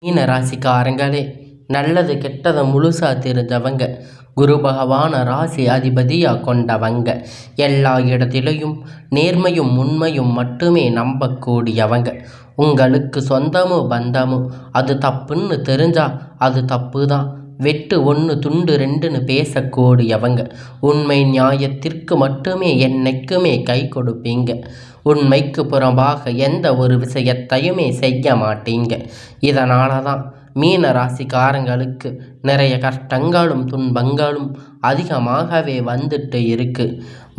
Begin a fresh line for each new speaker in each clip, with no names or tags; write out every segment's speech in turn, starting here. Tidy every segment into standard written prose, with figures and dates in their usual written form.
மீன ராசிக்காரங்களே, நல்லது கெட்டதை முழுசா தெரிஞ்சவங்க, குரு பகவான ராசி அதிபதியாக கொண்டவங்க, எல்லா இடத்திலையும் நேர்மையும் உண்மையும் மட்டுமே நம்பக்கூடியவங்க. உங்களுக்கு சொந்தமோ பந்தமோ அது தப்புன்னு தெரிஞ்சா அது தப்பு தான், வெட்டு ஒன்று துண்டு ரெண்டுன்னு பேசக்கூடியவங்க. உண்மை நியாயத்திற்கு மட்டுமே என்னைக்குமே கை கொடுப்பீங்க. உண்மைக்கு புறம்பாக எந்த ஒரு விஷயத்தையுமே செய்ய மாட்டீங்க. இதனால தான் மீன ராசிக்காரங்களுக்கு நிறைய கஷ்டங்களும் துன்பங்களும் அதிகமாகவே வந்துட்டு இருக்கு.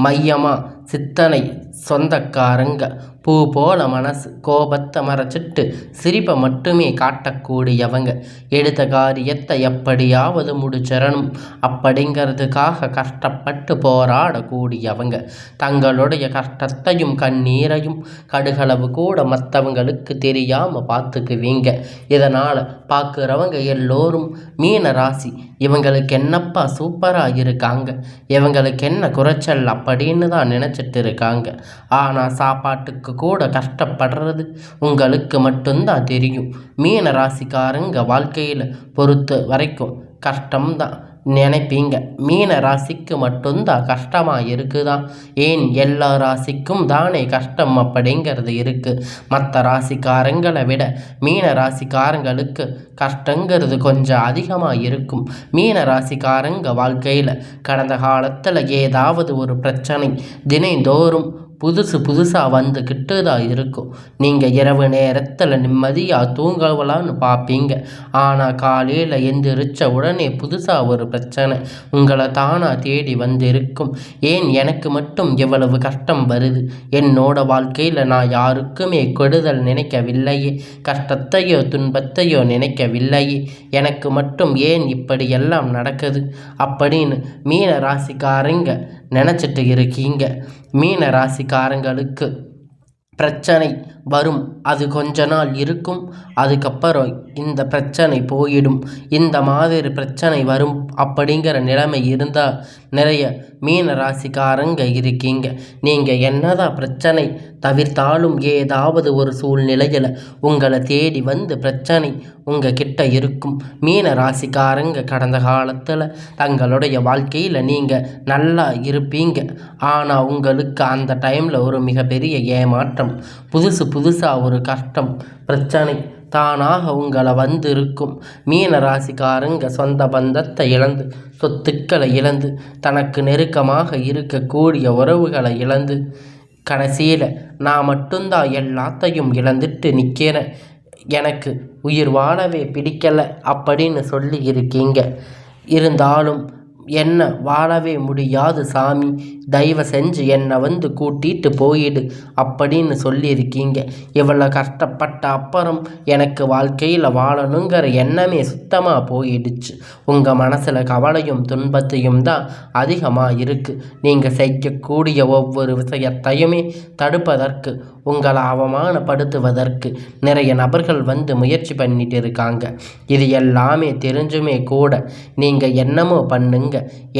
மையமாக சித்தனை சொந்தக்காரங்க பூ போல மனசு, கோபத்தை மறைச்சிட்டு சிரிப்பை மட்டுமே காட்டக்கூடியவங்க. எடுத்த காரியத்தை எப்படியாவது முடிச்சிடணும் அப்படிங்கிறதுக்காக கஷ்டப்பட்டு போராடக்கூடியவங்க. தங்களுடைய கஷ்டத்தையும் கண்ணீரையும் கடுகளவு கூட மற்றவங்களுக்கு தெரியாமல் பார்த்துக்குவீங்க. இதனால் பார்க்குறவங்க எல்லோரும் மீன ராசி இவங்களுக்கு என்னப்பா சூப்பராக இருக்காங்க, இவங்களுக்கு என்ன குறைச்சல் அப்படின்னு தான் நினச்சிட்டு இருக்காங்க. ஆனால் சாப்பாட்டுக்கு கூட கஷ்டப்படுறது உங்களுக்கு மட்டும்தான் தெரியும். மீன ராசிக்காரங்க வாழ்க்கையில் பொறுத்த வரைக்கும் கஷ்டம்தான் நினைப்பீங்க. மீன ராசிக்கு மட்டும்தான் கஷ்டமாக இருக்குதான், ஏன் எல்லா ராசிக்கும் தானே கஷ்டம் அப்படிங்கிறது இருக்குது. மற்ற ராசிக்காரங்களை விட மீன ராசிக்காரங்களுக்கு கஷ்டங்கிறது கொஞ்சம் அதிகமாக இருக்கும். மீன ராசிக்காரங்க வாழ்க்கையில் கடந்த காலத்தில் ஏதாவது ஒரு பிரச்சனை தினந்தோறும் புதுசாக வந்துக்கிட்டு தான் இருக்கும். நீங்கள் இரவு நேரத்தில் நிம்மதியாக தூங்கலான்னு பார்ப்பீங்க. ஆனால் காலையில் எந்திரிச்ச உடனே புதுசாக ஒரு பிரச்சனை உங்களை தானாக தேடி வந்திருக்கும். ஏன் எனக்கு மட்டும் எவ்வளவு கஷ்டம் வருது, என்னோட வாழ்க்கையில் நான் யாருக்குமே கெடுதல் நினைக்கவில்லையே, கஷ்டத்தையோ துன்பத்தையோ நினைக்கவில்லையே, எனக்கு மட்டும் ஏன் இப்படியெல்லாம் நடக்குது அப்படின்னு மீன ராசிக்காரங்க நினச்சிட்டு இருக்கீங்க. மீன ராசிக்காரங்களுக்கு பிரச்சனை வரும், அது கொஞ்ச நாள் இருக்கும், அதுக்கப்புறம் இந்த பிரச்சனை போயிடும். இந்த மாதிரி பிரச்சனை வரும் அப்படிங்கிற நிலைமை இருந்தால் நிறைய மீன ராசிக்காரங்க இருக்கீங்க. நீங்கள் என்னதான் பிரச்சனை தவிர்த்தாலும் ஏதாவது ஒரு சூழ்நிலையில் உங்களை தேடி வந்து பிரச்சனை உங்கள் கிட்ட இருக்கும். மீன ராசிக்காரங்க கடந்த காலத்தில் தங்களுடைய வாழ்க்கையில் நீங்கள் நல்லா இருப்பீங்க. ஆனால் உங்களுக்கு அந்த டைமில் ஒரு மிகப்பெரிய ஏமாற்றம், புதுசாக ஒரு கஷ்டம் பிரச்சனை தானாக உங்களை வந்து இருக்கும். மீன ராசிக்காரங்க சொந்த பந்தத்தை இழந்து, சொத்துக்களை இழந்து, தனக்கு நெருக்கமாக இருக்கக்கூடிய உறவுகளை இழந்து, கடைசியில் நான் மட்டும்தான் எல்லாத்தையும் இழந்துட்டு நிற்கிறேன், எனக்கு உயிர் வாழவே பிடிக்கலை அப்படின்னு சொல்லி இருக்கீங்க. இருந்தாலும் என்ன வாழவே முடியாது சாமி, தயவு செஞ்சு என்னை வந்து கூட்டிகிட்டு போயிடு அப்படின்னு சொல்லியிருக்கீங்க. இவ்வளோ கஷ்டப்பட்ட அப்புறம் எனக்கு வாழ்க்கையில் வாழணுங்கிற எண்ணமே சுத்தமாக போயிடுச்சு. உங்கள் மனசில் கவலையும் துன்பத்தையும் தான் அதிகமாக இருக்குது. நீங்கள் செய்யக்கூடிய ஒவ்வொரு விஷயத்தையுமே தடுப்பதற்கு, உங்களை அவமானப்படுத்துவதற்கு நிறைய நபர்கள் வந்து முயற்சி பண்ணிட்டு இருக்காங்க. இது எல்லாமே தெரிஞ்சுமே கூட நீங்கள் என்னமோ பண்ணுங்க,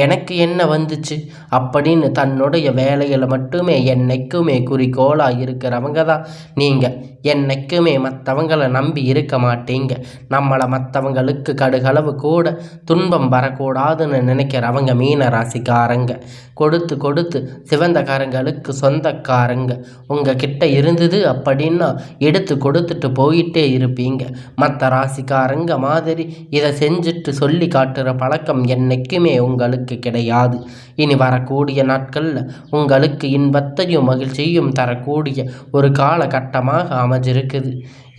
எனக்கு என்ன வந்துச்சு அப்படின்னு தன்னுடைய வேலைகளை மட்டுமே என்னைக்குமே குறிக்கோளாக இருக்கிறவங்க தான் நீங்கள். என்னைக்குமே மற்றவங்களை நம்பி இருக்க மாட்டீங்க. நம்மளை மற்றவங்களுக்கு கடுகளவு கூட துன்பம் வரக்கூடாதுன்னு நினைக்கிறவங்க மீன ராசிக்காரங்க. கொடுத்து சிவந்தக்காரங்களுக்கு சொந்தக்காரங்க. உங்கள் கிட்ட இருந்தது அப்படின்னா எடுத்து கொடுத்துட்டு போயிட்டே இருப்பீங்க. மற்ற ராசிக்காரங்க மாதிரி இதை செஞ்சுட்டு சொல்லி காட்டுற பழக்கம் என்னைக்குமே உங்களுக்கு கிடையாது. இனி வரக்கூடிய நாட்களில் உங்களுக்கு இன்பத்தையும் மகிழ்ச்சியும் தரக்கூடிய ஒரு காலகட்டமாக அமைஞ்சிருக்குது.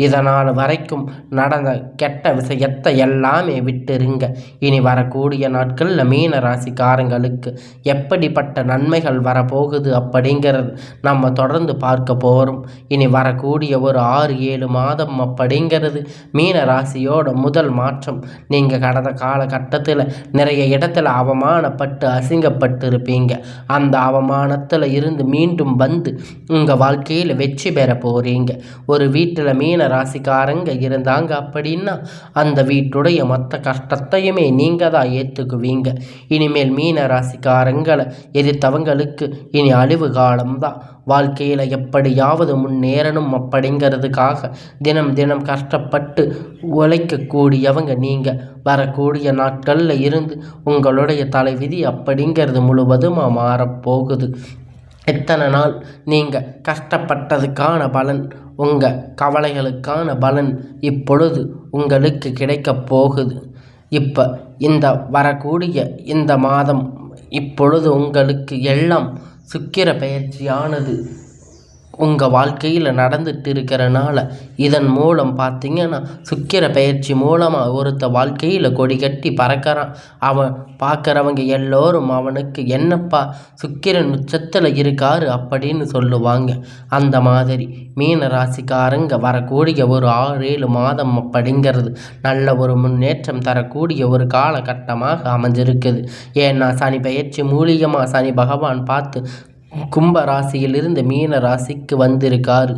இதனால் வரைக்கும் நடந்த கெட்ட விஷயத்தை எல்லாமே விட்டுருங்க. இனி வரக்கூடிய நாட்களில் மீன ராசிக்காரங்களுக்கு எப்படிப்பட்ட நன்மைகள் வரப்போகுது அப்படிங்கிறது நம்ம தொடர்ந்து பார்க்க போகிறோம். இனி வரக்கூடிய ஒரு 6-7 மாதம் அப்படிங்கிறது மீன ராசியோட முதல் மாற்றம். நீங்கள் கடந்த காலகட்டத்தில் நிறைய இடத்துல அவமானப்பட்டு அசிங்கப்பட்டு இருப்பீங்க. அந்த அவமானத்தில் இருந்து மீண்டும் வந்து உங்கள் வாழ்க்கையில் வெற்றி பெற போகிறீங்க. ஒரு வீட்டில் மீன ராசிக்காரங்க இருந்தாங்க அப்படின்னா அந்த வீட்டுடைய மொத்த கஷ்டத்தையுமே நீங்கள் தான் ஏற்றுக்குவீங்க. இனிமேல் மீன ராசிக்காரங்களை எதிர்த்தவங்களுக்கு இனி அழிவு காலம்தான். வாழ்க்கையில் எப்படியாவது முன்னேறணும் அப்படிங்கிறதுக்காக தினம் தினம் கஷ்டப்பட்டு உழைக்கக்கூடியவங்க நீங்கள். வரக்கூடிய நாட்களில் இருந்து உங்களுடைய தலைவிதி அப்படிங்கிறது முழுவதுமாக மாறப்போகுது. எத்தனை நாள் நீங்கள் கஷ்டப்பட்டதுக்கான பலன், உங்கள் கவலைகளுக்கான பலன் இப்பொழுது உங்களுக்கு கிடைக்கப் போகுது. இப்போ இந்த வரக்கூடிய இந்த மாதம் இப்பொழுது உங்களுக்கு எல்லாம் சுக்கிர பெயர்ச்சியானது உங்கள் வாழ்க்கையில் நடந்துட்டு இருக்கிறனால இதன் மூலம் பார்த்திங்கன்னா சுக்கிர பெயர்ச்சி மூலமாக ஒருத்த வாழ்க்கையில் கொடி கட்டி பறக்கிறான். அவன் பார்க்குறவங்க எல்லோரும் அவனுக்கு என்னப்பா சுக்கிரன் உச்சத்தில் இருக்காரு அப்படின்னு சொல்லுவாங்க. அந்த மாதிரி மீன ராசிக்காரங்க வரக்கூடிய ஒரு 6-7 மாதம் அப்படிங்கிறது நல்ல ஒரு முன்னேற்றம் தரக்கூடிய ஒரு காலகட்டமாக அமைஞ்சிருக்குது. ஏன்னா சனி பெயர்ச்சி மூலியமாக சனி பகவான் பார்த்து கும்ப ராசியிலிருந்து மீன ராசிக்கு வந்திருக்காரு.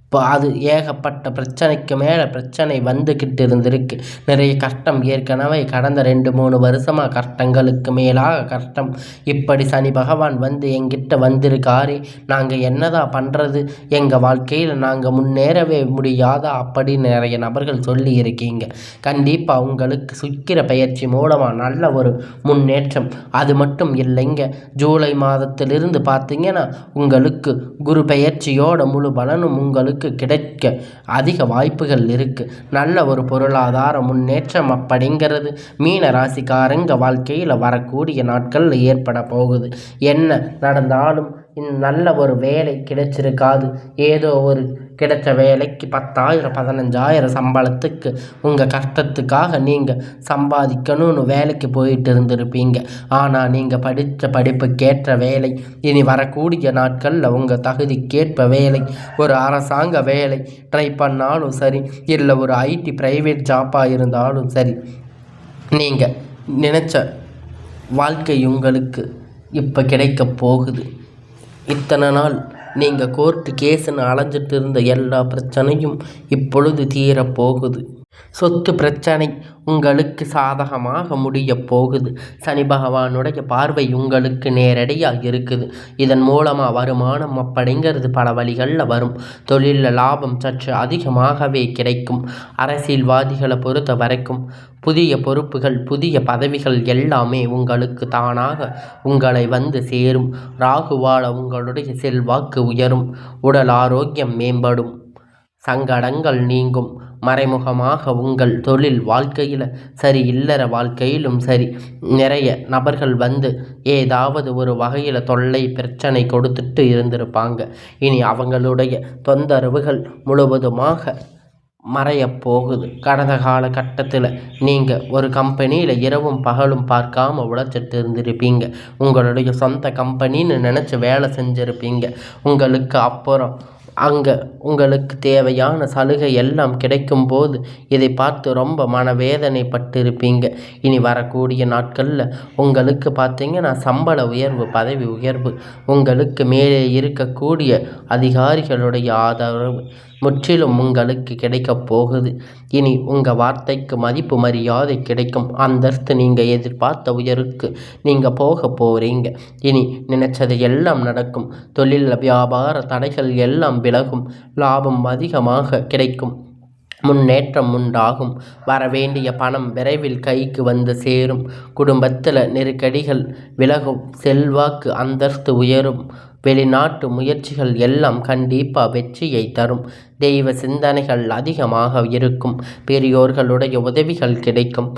இப்போ அது ஏகப்பட்ட பிரச்சனைக்கு மேலே பிரச்சனை வந்துக்கிட்டு இருந்திருக்கு. நிறைய கஷ்டம் ஏற்கனவே கடந்த 2-3 வருஷமாக கஷ்டங்களுக்கு மேலாக கஷ்டம். இப்படி சனி பகவான் வந்து எங்கிட்ட வந்திருக்காரு, நாங்கள் என்னதான் பண்ணுறது, எங்கள் வாழ்க்கையில் நாங்கள் முன்னேறவே முடியாதா அப்படின்னு நிறைய நபர்கள் சொல்லி இருக்கீங்க. கண்டிப்பாக உங்களுக்கு சுக்கிர பெயர்ச்சி மூலமாக நல்ல ஒரு முன்னேற்றம். அது மட்டும் இல்லைங்க, ஜூலை மாதத்திலிருந்து பார்த்தீங்கன்னா உங்களுக்கு குரு பெயர்ச்சியோட முழு பலனும் உங்களுக்கு கிடைக்க அதிக வாய்ப்புகள் இருக்குது. நல்ல ஒரு பொருளாதார முன்னேற்றம் அப்படிங்கிறது மீன ராசிக்காரங்க வாழ்க்கையில் வரக்கூடிய நாட்களில் ஏற்பட போகுது. என்ன நடந்தாலும் நல்ல ஒரு வேலை கிடைச்சிருக்காது. ஏதோ ஒரு கிடைச்ச வேலைக்கு 10,000 15,000 சம்பளத்துக்கு உங்கள் கஷ்டத்துக்காக நீங்கள் சம்பாதிக்கணும்னு வேலைக்கு போயிட்டு இருந்திருப்பீங்க. ஆனால் நீங்கள் படித்த படிப்புக்கேற்ற வேலை, இனி வரக்கூடிய நாட்களில் உங்கள் தகுதிக்கேற்ப வேலை, ஒரு அரசாங்க வேலை ட்ரை பண்ணாலும் சரி, இல்லை ஒரு ஐடி ப்ரைவேட் ஜாப்பாக இருந்தாலும் சரி, நீங்கள் நினச்ச வாழ்க்கை உங்களுக்கு இப்போ கிடைக்க போகுது. இத்தனை நாள் நீங்கள் கோர்ட்டு கேஸுன்னு அலைஞ்சிட்டு இருந்த எல்லா பிரச்சனையும் இப்பொழுது தீரப்போகுது. சொத்து பிரச்சனை உங்களுக்கு சாதகமாக முடிய போகுது. சனி பகவானுடைய பார்வை உங்களுக்கு நேரடியாக இருக்குது. இதன் மூலமாக வருமானம் அப்படிங்கிறது பல வழிகளில் வரும். தொழிலில் லாபம் சற்று அதிகமாகவே கிடைக்கும். அரசியல்வாதிகளை பொறுத்த வரைக்கும் புதிய பொறுப்புகள், புதிய பதவிகள் எல்லாமே உங்களுக்கு தானாக உங்களை வந்து சேரும். ராகுவால் உங்களுடைய செல்வாக்கு உயரும். உடல் ஆரோக்கியம் மேம்படும். சங்கடங்கள் நீங்கும். மறைமுகமாக உங்கள் தொழில் வாழ்க்கையில் சரி, இல்லற வாழ்க்கையிலும் சரி, நிறைய நபர்கள் வந்து ஏதாவது ஒரு வகையில் தொல்லை பிரச்சனை கொடுத்துட்டு இருந்திருப்பாங்க. இனி அவங்களுடைய தொந்தரவுகள் முழுவதுமாக மறையப்போகுது. கடந்த காலகட்டத்தில் நீங்கள் ஒரு கம்பெனியில் இரவும் பகலும் பார்க்காம உழைச்சிட்டு இருந்திருப்பீங்க. உங்களுடைய சொந்த கம்பெனின்னு நினச்சி வேலை செஞ்சுருப்பீங்க. உங்களுக்கு அப்புறம் அங்கே உங்களுக்கு தேவையான சலுகை எல்லாம் கிடைக்கும்போது இதை பார்த்து ரொம்ப மனவேதனைப்பட்டிருப்பீங்க. இனி வரக்கூடிய நாட்களில் உங்களுக்கு பார்த்தீங்கன்னா சம்பள உயர்வு, பதவி உயர்வு, உங்களுக்கு மேலே இருக்கக்கூடிய அதிகாரிகளுடைய ஆதரவு முற்றிலும் உங்களுக்கு கிடைக்கப் போகுது. இனி உங்கள் வார்த்தைக்கு மதிப்பு மரியாதை கிடைக்கும். அந்தஸ்து நீங்கள் எதிர்பார்த்த உயருக்கு நீங்கள் போக போகிறீங்க. இனி நினைச்சது எல்லாம் நடக்கும். தொழில் வியாபார தடைகள் எல்லாம் விலகும். லாபம் அதிகமாக கிடைக்கும். முன்னேற்றம் உண்டாகும். வரவேண்டிய பணம் விரைவில் கைக்கு வந்து சேரும். குடும்பத்தில் நெருக்கடிகள் விலகும். செல்வாக்கு அந்தஸ்து உயரும். வெளிநாட்டு முயற்சிகள் எல்லாம் கண்டிப்பாக வெற்றியை தரும். தெய்வ சிந்தனைகள் அதிகமாக இருக்கும். பெரியோர்களுடைய உதவிகள் கிடைக்கும்.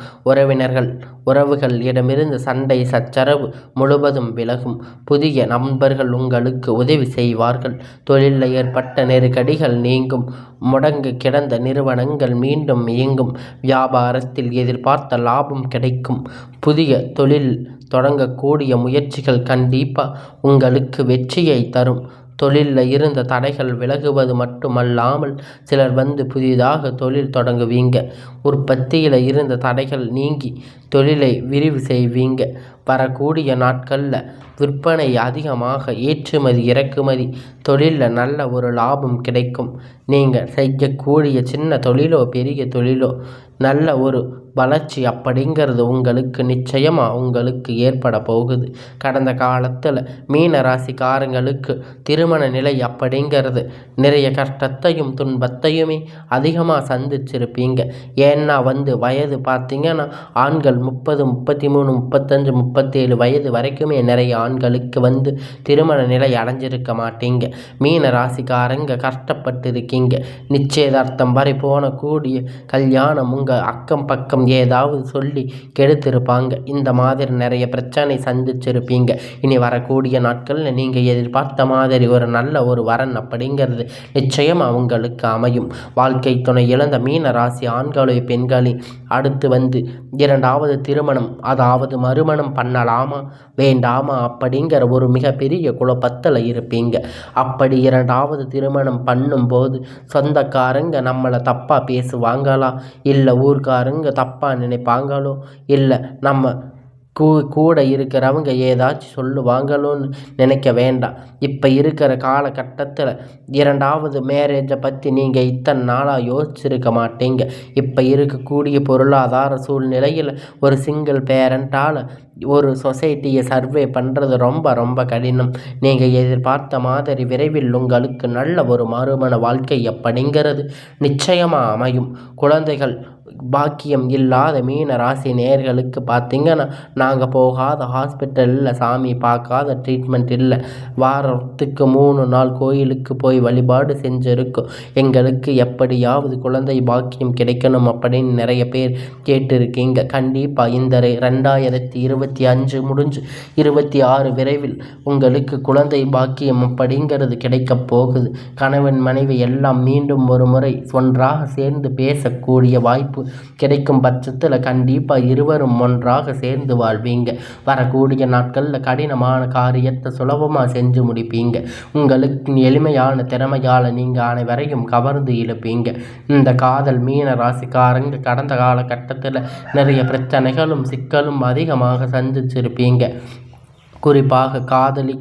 உறவுகள் இடமிருந்து சண்டை சச்சரவு முழுவதும் விலகும். புதிய நண்பர்கள் உங்களுக்கு உதவி செய்வார்கள். தொழிலில் ஏற்பட்ட நெருக்கடிகள் நீங்கும். முடங்கு கிடந்த நிறுவனங்கள் மீண்டும் இயங்கும். வியாபாரத்தில் எதிர்பார்த்த லாபம் கிடைக்கும். புதிய தொழில் தொடங்கக்கூடிய முயற்சிகள் கண்டிப்பாக உங்களுக்கு வெற்றியை தரும். தொழிலில் இருந்த தடைகள் விலகுவது மட்டுமல்லாமல் சிலர் வந்து புதிதாக தொழில் தொடங்குவீங்க. உற்பத்தியில் இருந்த தடைகள் நீங்கி தொழிலை விரிவு செய்வீங்க. வரக்கூடிய நாட்களில் விற்பனை அதிகமாக, ஏற்றுமதி இறக்குமதி தொழிலில் நல்ல ஒரு லாபம் கிடைக்கும். நீங்கள் செய்யக்கூடிய சின்ன தொழிலோ பெரிய தொழிலோ நல்ல ஒரு வளர்ச்சி அப்படிங்கிறது உங்களுக்கு நிச்சயமாக உங்களுக்கு ஏற்பட போகுது. கடந்த காலத்தில் மீன ராசிக்காரங்களுக்கு திருமண நிலை அப்படிங்கிறது நிறைய கஷ்டத்தையும் துன்பத்தையுமே அதிகமாக சந்திச்சிருப்பீங்க. ஏன்னா வயது பார்த்திங்கன்னா ஆண்கள் 30, 33, 35, 37 வயது வரைக்குமே நிறைய ஆண்களுக்கு திருமண நிலை அடைஞ்சிருக்க மாட்டீங்க. மீன ராசிக்காரங்க கஷ்டப்பட்டு இருக்கீங்க. நிச்சயதார்த்தம் வரை போனக்கூடிய கல்யாணம் உங்கள் அக்கம் பக்கம் ஏதாவது சொல்லி கெடுத்திருப்பாங்க. இந்த மாதிரி நிறைய பிரச்சனை சந்திச்சிருப்பீங்க. இனி வரக்கூடிய நாட்களில் நீங்கள் எதிர்பார்த்த மாதிரி ஒரு நல்ல ஒரு வரன் அப்படிங்கிறது நிச்சயமாக உங்களுக்கு அமையும். வாழ்க்கை துணை இழந்த மீன ராசி ஆண்களோ பெண்களே அடுத்து இரண்டாவது திருமணம் அதாவது மறுமணம் பண்ணலாமா வேண்டாமா அப்படிங்கிற ஒரு மிகப்பெரிய குழப்பத்தில் இருப்பீங்க. அப்படி இரண்டாவது திருமணம் பண்ணும்போது சொந்தக்காரங்க நம்மளை தப்பாக பேசுவாங்களா, இல்லை ஊர்க்காரங்க தப்பாக நினைப்பாங்களோ, இல்லை நம்ம கூட இருக்கிறவங்க ஏதாச்சும் சொல்லுவாங்களோன்னு நினைக்க வேண்டாம். இப்போ இருக்கிற காலகட்டத்தில் இரண்டாவது மேரேஜை பற்றி நீங்கள் இத்தனை நாளாக யோசிச்சிருக்க மாட்டீங்க. இப்போ இருக்கக்கூடிய பொருளாதார சூழ்நிலையில் ஒரு சிங்கிள் பேரண்ட்டால் ஒரு சொசைட்டியை சர்வே பண்ணுறது ரொம்ப ரொம்ப கடினம். நீங்கள் எதிர்பார்த்த மாதிரி விரைவில் உங்களுக்கு நல்ல ஒரு மறுமண வாழ்க்கை அப்படிங்கிறது நிச்சயமாக அமையும். குழந்தைகள் பாக்கியம் இல்லாத மீன ராசி நேயர்களுக்கு பார்த்திங்கன்னா நாங்கள் போகாத ஹாஸ்பிட்டல் இல்லை, சாமி பார்க்காத ட்ரீட்மெண்ட் இல்லை, வாரத்துக்கு 3 நாள் கோயிலுக்கு போய் வழிபாடு செஞ்சுருக்கோம், எங்களுக்கு எப்படியாவது குழந்தை பாக்கியம் கிடைக்கணும் அப்படின்னு நிறைய பேர் கேட்டிருக்கீங்க. கண்டிப்பாக இந்த 2025 முடிஞ்சு 26 விரைவில் உங்களுக்கு குழந்தை பாக்கியம் அப்படிங்கிறது கிடைக்கப் போகுது. கணவன் மனைவி எல்லாம் மீண்டும் ஒரு முறை ஒன்றாக சேர்ந்து பேசக்கூடிய வாய்ப்பு கிடைக்கும் பட்சத்தில் கண்டிப்பாக இருவரும் ஒன்றாக சேர்ந்து வாழ்வீங்க. வரக்கூடிய நாட்களில் கடினமான காரியத்தை சுலபமாக செஞ்சு முடிப்பீங்க. உங்களுக்கு எளிமையான திறமையால் நீங்கள் அனைவரையும் கவர்ந்து இழுப்பீங்க. இந்த காதல் மீன ராசிக்காரங்க கடந்த காலகட்டத்தில் நிறைய பிரச்சனைகளும் சிக்கலும் அதிகமாக சந்திச்சிருப்பீங்க. குறிப்பாக காதலி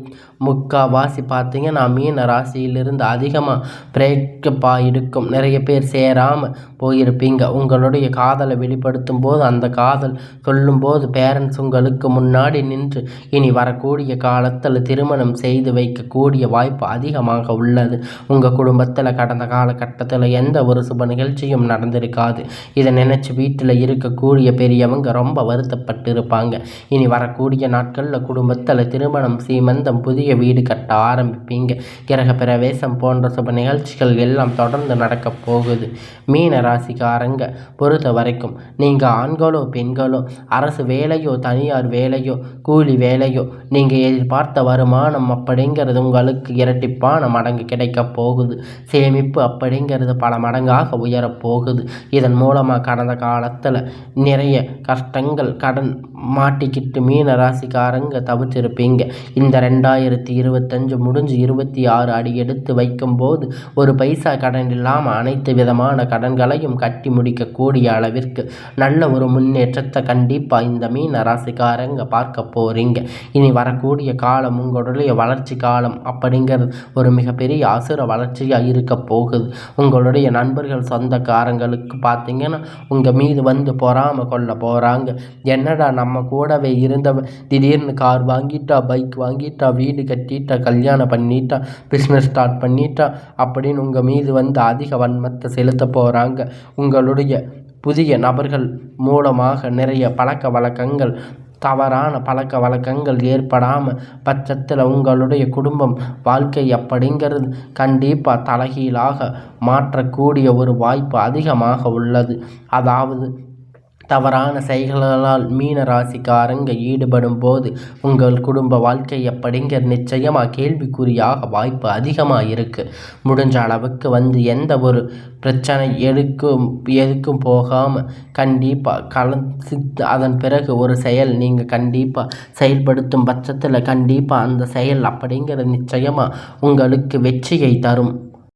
முக்கால்வாசி பார்த்திங்கன்னா மீன ராசியிலிருந்து அதிகமாக பிரேக்கப் ஆகிருக்கும். நிறைய பேர் சேராமல் போயிருப்பீங்க. உங்களுடைய காதலை வெளிப்படுத்தும் போது அந்த காதல் சொல்லும்போது பேரண்ட்ஸ் உங்களுக்கு முன்னாடி நின்று இனி வரக்கூடிய காலத்தில் திருமணம் செய்து வைக்கக்கூடிய வாய்ப்பு அதிகமாக உள்ளது. உங்கள் குடும்பத்தில் கடந்த காலகட்டத்தில் எந்த ஒரு சுப நிகழ்ச்சியும் நடந்திருக்காது. இதை நினச்சி வீட்டில் இருக்கக்கூடிய பெரியவங்க ரொம்ப வருத்தப்பட்டு இருப்பாங்க. இனி வரக்கூடிய நாட்களில் குடும்பத்தில் திருமணம், சீமந்தம், புதிய வீடு கட்ட ஆரம்பிப்பீங்க. கிரக பிரவேசம் போன்ற சுப நிகழ்ச்சிகள் எல்லாம் தொடர்ந்து நடக்கப் போகுது. மீன ராசிக்காரங்க பொறுத்த வரைக்கும் நீங்கள் ஆண்களோ பெண்களோ அரசு வேலையோ தனியார் வேலையோ கூலி வேலையோ நீங்கள் எதிர்பார்த்த வருமானம் அப்படிங்கிறது உங்களுக்கு இரட்டிப்பான மடங்கு கிடைக்கப் போகுது. சேமிப்பு அப்படிங்கிறது பல மடங்காக உயரப்போகுது. இதன் மூலமாக கடந்த காலத்தில் நிறைய கஷ்டங்கள் கடன் மாட்டிக்கிட்டு மீன ராசிக்காரங்க தவிர்த்திருப்பீங்க. இந்த 2025 முடிஞ்சு 26 அடி எடுத்து வைக்கும்போது ஒரு பைசா கடன் இல்லாமல் அனைத்து விதமான கடன்களையும் கட்டி முடிக்கக்கூடிய அளவிற்கு நல்ல ஒரு முன்னேற்றத்தை கண்டிப்பாக இந்த மீன ராசிக்காரங்க பார்க்க போகிறீங்க. இனி வரக்கூடிய காலம் உங்களுடைய வளர்ச்சி காலம் அப்படிங்கிறது ஒரு மிகப்பெரிய அசுர வளர்ச்சியாக இருக்க போகுது. உங்களுடைய நண்பர்கள் சொந்தக்காரங்களுக்கு பார்த்திங்கன்னா உங்கள் மீது பொறாமை கொள்ள போகிறாங்க. என்னடா நம்ம கூடவே இருந்தவன் திடீர்னு கார் வாங்கிட்டா, பைக் வாங்கிட்டா, வீடு கட்டிட்டா, கல்யாணம் பண்ணிட்டா, பிஸ்னஸ் ஸ்டார்ட் பண்ணிட்டா அப்படின்னு உங்கள் மீது அதிக வன்மத்தை செலுத்த போகிறாங்க. உங்களுடைய புதிய நபர்கள் மூலமாக நிறைய பழக்க வழக்கங்கள், தவறான பழக்க வழக்கங்கள் ஏற்படாமல் பட்சத்தில் உங்களுடைய குடும்பம் வாழ்க்கை அப்படிங்கிறது கண்டிப்பாக தலைகீழாக மாற்றக்கூடிய ஒரு வாய்ப்பு அதிகமாக உள்ளது. அதாவது தவறான செயல்களால் மீன ராசிக்காரங்க ஈடுபடும் போது உங்கள் குடும்ப வாழ்க்கை அப்படிங்கிற நிச்சயமாக கேள்விக்குறியாக வாய்ப்பு அதிகமாக இருக்குது. முடிஞ்ச அளவுக்கு எந்த ஒரு பிரச்சனை எதுக்கும் போகாமல் கண்டிப்பாக கலந்து அதன் பிறகு ஒரு செயல் நீங்கள் கண்டிப்பாக செயல்படுத்தும் பட்சத்தில் கண்டிப்பாக அந்த செயல் அப்படிங்கிற நிச்சயமாக உங்களுக்கு வெற்றியை தரும்.